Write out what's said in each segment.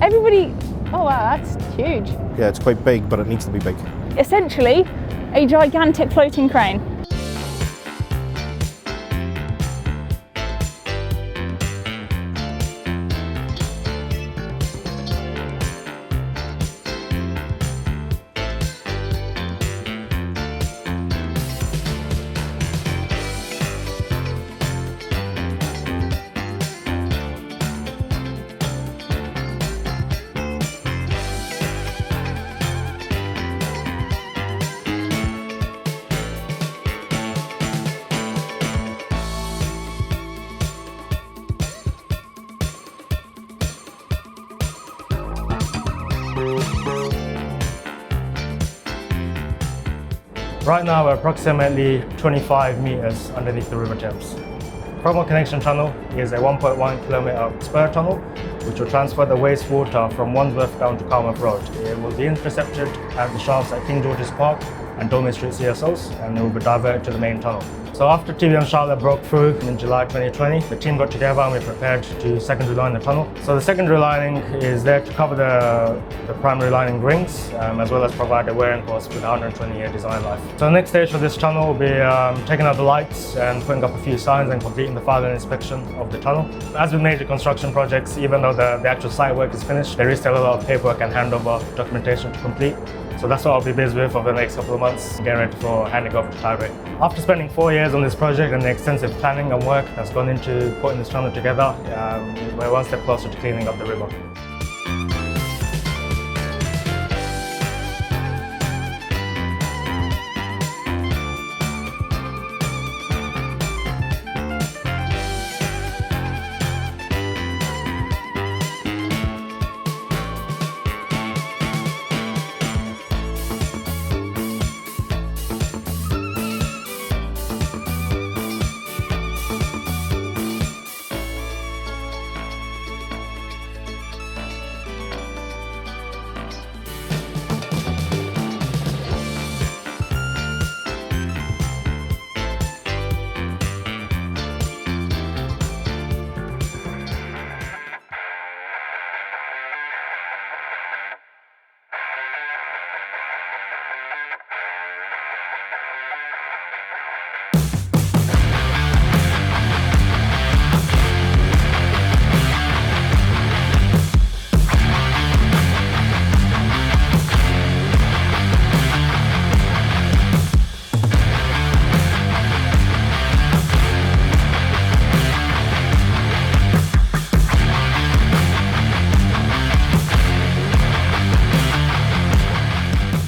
Everybody, oh wow, that's huge. Yeah, it's quite big, but it needs to be big. Essentially, a gigantic floating crane. Right now we're approximately 25 meters underneath the River Thames. Promo Connection Tunnel is a 1.1 kilometer spur tunnel which will transfer the wastewater from Wandsworth down to Carmouth Road. It will be intercepted at the shafts at King George's Park and Dolmy Street CSOs, and it will be diverted to the main tunnel. So after TBM Charlotte broke through in July 2020, the team got together and we prepared to secondary line the tunnel. So the secondary lining is there to cover the primary lining rings, as well as provide a wearing course with a 120-year design life. So the next stage for this tunnel will be taking out the lights and putting up a few signs and completing the final inspection of the tunnel. As with major construction projects, even though the actual site work is finished, there is still a lot of paperwork and handover documentation to complete. So that's what I'll be busy with over the next couple of months, getting ready for handing over to Tideway. After spending 4 years on this project and the extensive planning and work that's gone into putting this tunnel together, we're one step closer to cleaning up the river.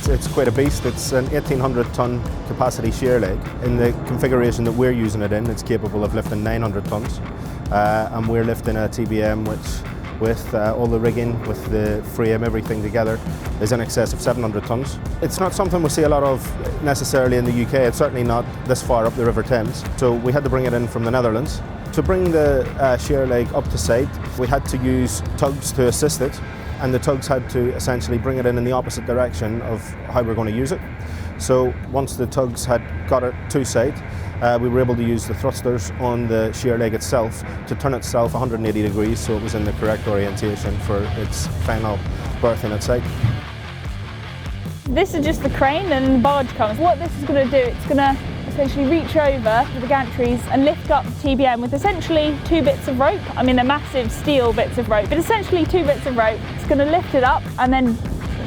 It's quite a beast. It's an 1,800-ton capacity shear leg. In the configuration that we're using it in, it's capable of lifting 900 tons. And we're lifting a TBM which, with all the rigging, with the frame, everything together, is in excess of 700 tons. It's not something we see a lot of necessarily in the UK. It's certainly not this far up the River Thames. So we had to bring it in from the Netherlands. To bring the shear leg up to site, we had to use tugs to assist it. And the tugs had to essentially bring it in the opposite direction of how we're going to use it. So once the tugs had got it to site, we were able to use the thrusters on the shear leg itself to turn itself 180 degrees so it was in the correct orientation for its final berthing at site. This is just the crane and the barge comes. What this is going to do, it's going to essentially reach over with the gantries and lift up the TBM with essentially 2 bits of rope. I mean, they're massive steel bits of rope, but essentially 2 bits of rope. It's going to lift it up and then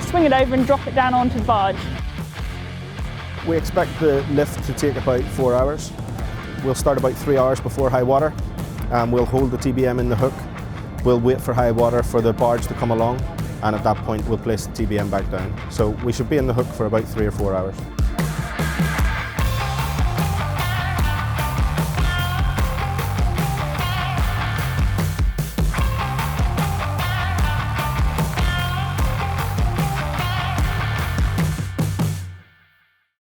swing it over and drop it down onto the barge. We expect the lift to take about 4 hours. We'll start about 3 hours before high water. We'll hold the TBM in the hook. We'll wait for high water for the barge to come along, and at that point we'll place the TBM back down. So we should be in the hook for about 3 or 4 hours.